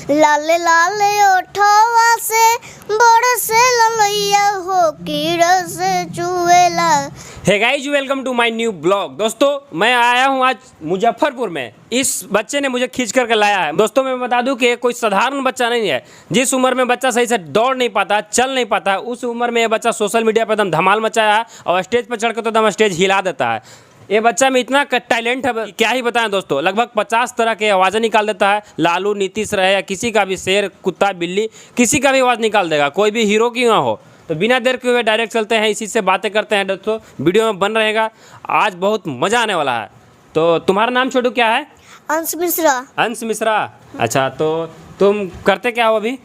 लाले लाले ओठवा से बरसे ललैया हो की रस चुवेला। Hey guys, welcome to my new blog. दोस्तों, मैं आया हूँ आज मुजफ्फरपुर में। इस बच्चे ने मुझे खींच करके लाया है। दोस्तों, मैं बता दूं कि ये कोई साधारण बच्चा नहीं है। जिस उम्र में बच्चा सही से दौड़ नहीं पाता, चल नहीं पाता, उस उम्र में ये बच्चा सोशल मीडिया पर एकदम धमाल मचाया है और स्टेज पर चढ़ कर तो एकदम स्टेज हिला देता है। ये बच्चा में इतना टैलेंट है, क्या ही बताएं दोस्तों। लगभग 50 तरह के आवाज़ें निकाल देता है। लालू, नीतीश रहे या किसी का भी, शेर, कुत्ता, बिल्ली, किसी का भी आवाज़ निकाल देगा, कोई भी हीरो क्यों ना हो। तो बिना देर के हुए डायरेक्ट चलते हैं, इसी से बातें करते हैं। दोस्तों, वीडियो में बन रहेगा, आज बहुत मज़ा आने वाला है। तो तुम्हारा नाम छोटू क्या है? अंश मिश्रा। अंश मिश्रा। अच्छा, तो तुम करते क्या हो अभी?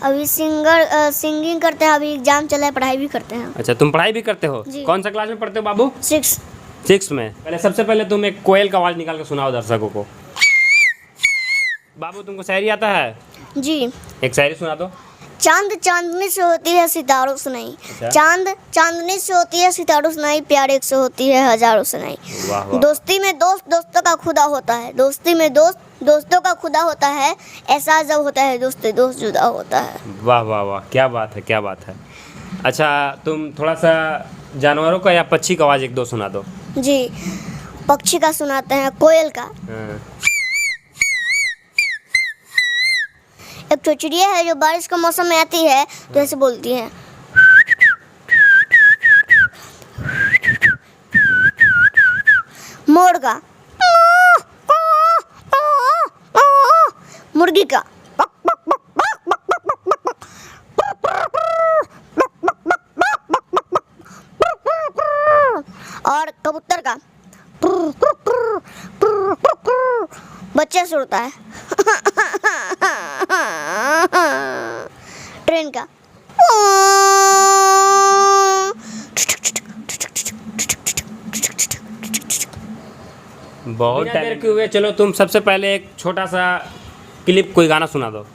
अभी सिंगिंग करते हैं, अभी एग्जाम चला है, पढ़ाई भी करते हैं। अच्छा, तुम पढ़ाई भी करते हो? जी। कौन सा क्लास में पढ़ते हो बाबू? 6 में। पहले सबसे पहले तुम एक कोयल का आवाज़ निकाल के सुनाओ दर्शकों को। बाबू, तुमको शायरी आता है? जी। एक शायरी सुना दो। चांद चांदनी से होती है सितारों से नहीं। अच्छा। चांद चांदनी से होती है सितारों से नहीं, प्यार एक से होती है हजारों से नहीं। वाह वाह। दोस्ती में दोस्त दोस्तों का खुदा होता है, दोस्ती में दोस्त दोस्तों का खुदा होता है। ऐसा जब होता है दोस्ती दोस्त जुदा होता है। वाह वाह वाह, क्या बात है, क्या बात है। अच्छा, तुम थोड़ा सा जानवरों का या पक्षी का आवाज़ एक दो सुना दो। जी, पक्षी का सुनाते हैं, कोयल का। हाँ। एक तो चिड़िया है जो बारिश के मौसम में आती है तो ऐसे बोलती है। मोर का, मुर्गी का, और कबूतर का बच्चे से उड़ता है। ट्रेन का बहुत देर के हुए। चलो, तुम सबसे पहले एक छोटा सा क्लिप, कोई गाना सुना दो।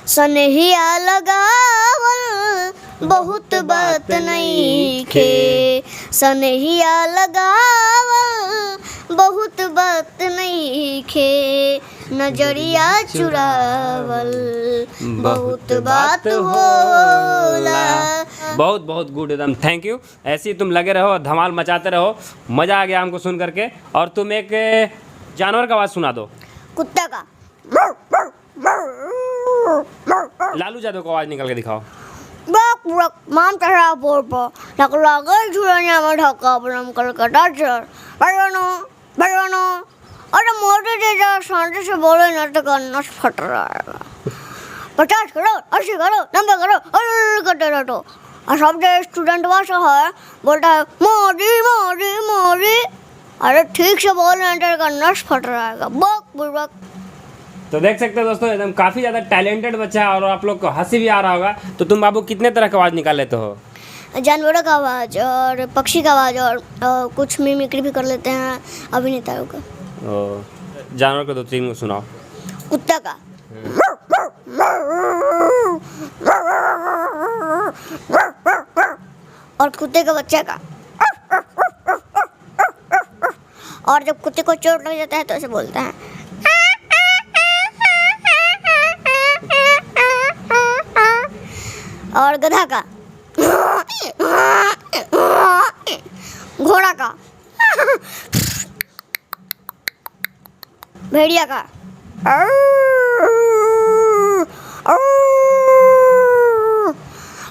सनहिया लगावल बहुत बात नहीं खे, सनहिया लगावल बहुत बात नहीं खे, नजरिया चुरावल बहुत बात होला। बहुत बहुत गुड, एकदम थैंक यू। ऐसे ही तुम लगे रहो, धमाल मचाते रहो। मज़ा आ गया हमको सुन करके। और तुम एक जानवर का आवाज़ सुना दो। कुत्ता का, लालू यादव को आवाज़ निकाल के दिखाओ। बक बक माम चढ़ा बोर पर लग लगे झुरनिया में ढका बनम कलकत्ता चढ़ बड़वानो। अरे मोटे तेजा शांति से बोले न तो नस फट रहा है। 50 करो, 80 करो, 90 करो, अरे करते रहो। और सब जो स्टूडेंट वाला है बोलता है मोदी मोदी मोदी। अरे ठीक से बोलने न तो नस फट रहा है। बक बुड़बक। तो देख सकते हो दोस्तों, एकदम काफ़ी ज़्यादा टैलेंटेड बच्चा है और आप लोग को हंसी भी आ रहा होगा। तो तुम बाबू कितने तरह का आवाज़ निकाल लेते हो? जानवरों का आवाज़ और पक्षी का आवाज़ और कुछ मिमिक्री भी कर लेते हैं अभिनेताओं का। जानवर को 2-3 सुनाओ। कुत्ता का, और कुत्ते का बच्चा का। और जब कुत्ते को चोट लग जाता है तो ऐसे बोलता है। और गधा का, घोड़ा का, भेड़िया का,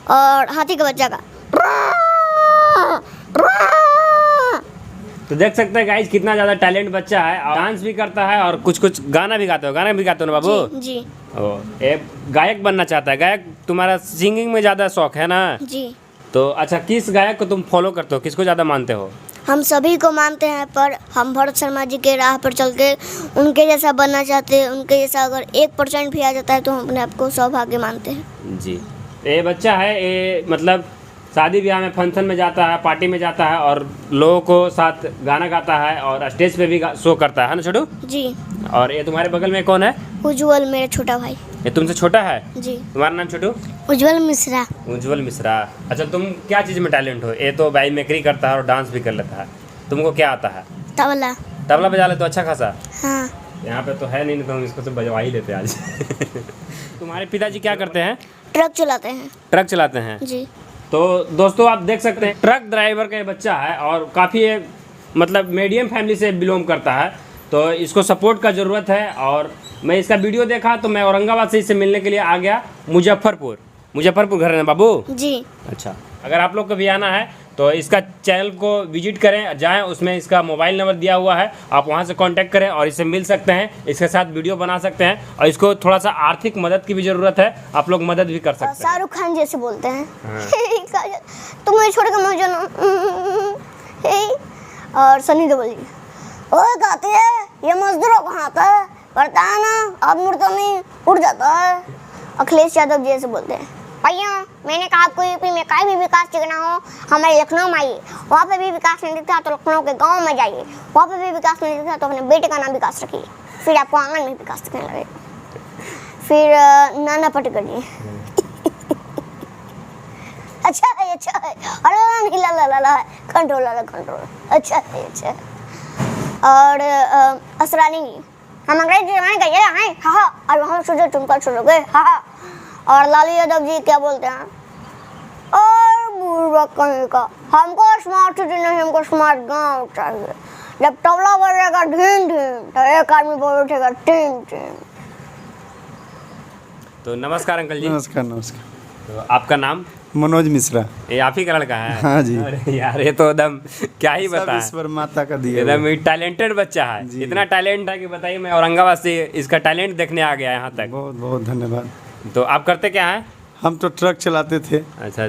और हाथी का बच्चा का। तो देख सकते हैं गाइस, कितना ज़्यादा टैलेंट बच्चा है। और डांस भी करता है और कुछ कुछ गाना भी गाते हो। गाना भी गाते हो ना बाबू? जी। ओ, ये गायक बनना चाहता है। गायक, तुम्हारा सिंगिंग में ज़्यादा शौक है ना? जी। तो अच्छा, किस गायक को तुम फॉलो करते हो, किसको ज़्यादा मानते हो? हम सभी को मानते हैं, पर हम भरत शर्मा जी के राह पर चल के उनके जैसा बनना चाहते हैं। उनके जैसा अगर 1% भी आ जाता है तो हम अपने आप को सौभाग्य मानते हैं। जी। ये बच्चा है, ये मतलब शादी ब्याह में, फंक्शन में जाता है, पार्टी में जाता है और लोगों को साथ गाना गाता है और स्टेज पे भी शो करता है ना छोटू? जी। और ये तुम्हारे बगल में कौन है? उज्जवल, मेरा छोटा भाई। ये तुमसे छोटा है? जी। तुम्हारा नाम छोटू? उज्जवल मिश्रा। उज्जवल मिश्रा। अच्छा, तुम क्या चीज़ में टैलेंट हो? ये तो भाई मेकरी करता है और डांस भी कर लेता है। तुमको क्या आता है? तबला। तबला बजा ले तो अच्छा खासा। हाँ। यहाँ पे तो है नहीं तो हम इसको तो बजवा ही लेते आज। तुम्हारे पिताजी क्या करते हैं? ट्रक चलाते हैं ट्रक चलाते हैं। जी। तो दोस्तों आप देख सकते हैं ट्रक ड्राइवर का ये बच्चा है और काफ़ी मतलब मीडियम फैमिली से बिलोंग करता है, तो इसको सपोर्ट का ज़रूरत है। और मैं इसका वीडियो देखा तो मैं औरंगाबाद से इससे मिलने के लिए आ गया मुजफ्फरपुर घर है ना बाबू? जी। अच्छा, अगर आप लोग को भी आना है तो इसका चैनल को विजिट करें, जाएं, उसमें इसका मोबाइल नंबर दिया हुआ है, आप वहां से कांटेक्ट करें और इससे मिल सकते हैं, इसके साथ वीडियो बना सकते हैं। और इसको थोड़ा सा आर्थिक मदद की भी ज़रूरत है, आप लोग मदद भी कर सकते हैं। शाहरुख खान जैसे बोलते हैं। तुम मुझे छोड़ के मत जाना। और सनी देओल जी ओए गाती है ये मजदूरों को हाथ है करता है ना, अब मुर्दा में उड़ जाता है। अखिलेश यादव जी ऐसे बोलते हैं। भैया मैंने कहा आपको यूपी में कहीं भी विकास दिखना हो हमारे लखनऊ में आइए, वहाँ पे भी विकास नहीं दिखता तो लखनऊ के गांव में जाइए, वहाँ पे भी विकास नहीं दिखता तो अपने बेटे का नाम विकास रखिए, फिर आपको आंगन में विकास दिखने लगेगा। फिर नाना पाटेकर जी अच्छा है अरे नहीं ला कंट्रोल अच्छा है। और असरानी जी हम अंग्रेजी जमाने गए हैं हाँ और वहाँ सोचो तुम कल सुनोगे हाँ। और लालू यादव जी क्या बोलते हैं और बुर्बक कहीं का हमको स्मार्ट सिटी नहीं हमको स्मार्ट गांव चाहिए। जब तबला बजेगा ढीम तो एक आदमी बोल उठेगा टीम। तो नमस्कार अंकल जी। नमस्कार। तो आपका नाम? मनोज मिश्रा। ये आप ही का लड़का है? हाँ जी। अरे यार ये तो एकदम क्या ही सब बताएं, ईश्वर माता का दिया एकदम टैलेंटेड बच्चा है। इतना टैलेंट है कि बताइए मैं औरंगाबाद से इसका टैलेंट देखने आ गया यहाँ तक। बहुत बहुत धन्यवाद। तो आप करते क्या हैं? हम तो ट्रक चलाते थे। अच्छा।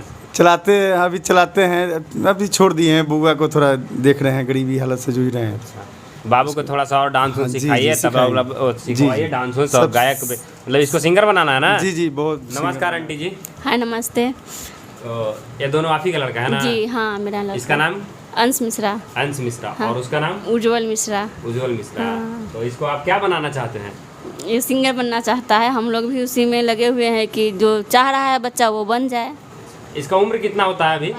अभी चलाते हैं, अभी छोड़ दिए हैं। बुआ को थोड़ा देख रहे हैं, गरीबी हालत से जूझ रहे हैं। बाबू को थोड़ा सा और डांस हाँ, जी, सिखाइए, जी, तब सिखाइए डांस और सब- गायक मतलब इसको सिंगर बनाना है ना? जी बहुत। नमस्कार आंटी जी। हाँ नमस्ते। तो ये दोनों आप ही का लड़का है ना? जी हाँ मेरा लड़का। इसका नाम? अंश मिश्रा। अंश मिश्रा। हाँ। और उसका नाम? उज्जवल मिश्रा। उज्जवल मिश्रा। हाँ। तो इसको आप क्या बनाना चाहते हैं? ये सिंगर बनना चाहता है, हम लोग भी उसी में लगे हुए हैं कि जो चाह रहा है बच्चा वो बन जाए। इसका उम्र कितना होता है अभी?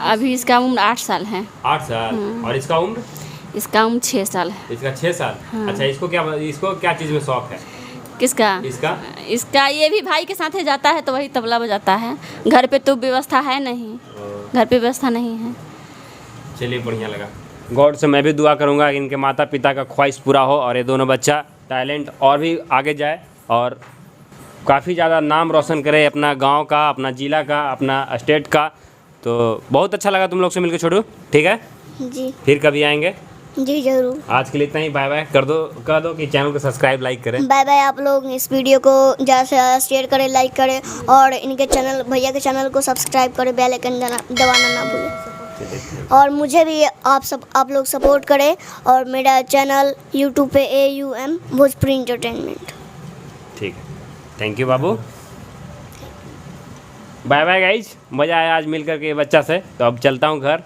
अभी इसका उम्र 8 साल है। 8 साल। और इसका उम्र? इसका उम्र 6 साल है। इसका 6 साल। अच्छा, इसको क्या चीज़ में शौक है? किसका? इसका ये भी भाई के साथ ही जाता है तो वही तबला बजाता है। घर पे तो व्यवस्था है नहीं, घर पे व्यवस्था नहीं है। चलिए बढ़िया लगा। गॉड से मैं भी दुआ करूंगा कि इनके माता पिता का ख्वाहिश पूरा हो और ये दोनों बच्चा टैलेंट और भी आगे जाए और काफ़ी ज़्यादा नाम रोशन करे अपना गांव का, अपना ज़िला का, अपना स्टेट का। तो बहुत अच्छा लगा तुम लोग से मिलकर छोटू। ठीक है जी फिर कभी आएंगे। जी जरूर। आज के लिए इतना ही। बाय बाय कर दो कि चैनल को सब्सक्राइब लाइक करें। Bye bye. आप लोग इस वीडियो को ज़्यादा से ज़्यादा शेयर करें, लाइक करें और इनके चैनल भैया के चैनल को सब्सक्राइब करें, बेल आइकन दबाना ना भूलें। और मुझे भी आप लोग सपोर्ट करें और मेरा चैनल यूट्यूब पे AUM भोजपुरी एंटरटेनमेंट। ठीक है, थैंक यू बाबू। बाय बाय गाइज, मज़ा आया आज मिल करके बच्चा से। तो अब चलता हूँ घर।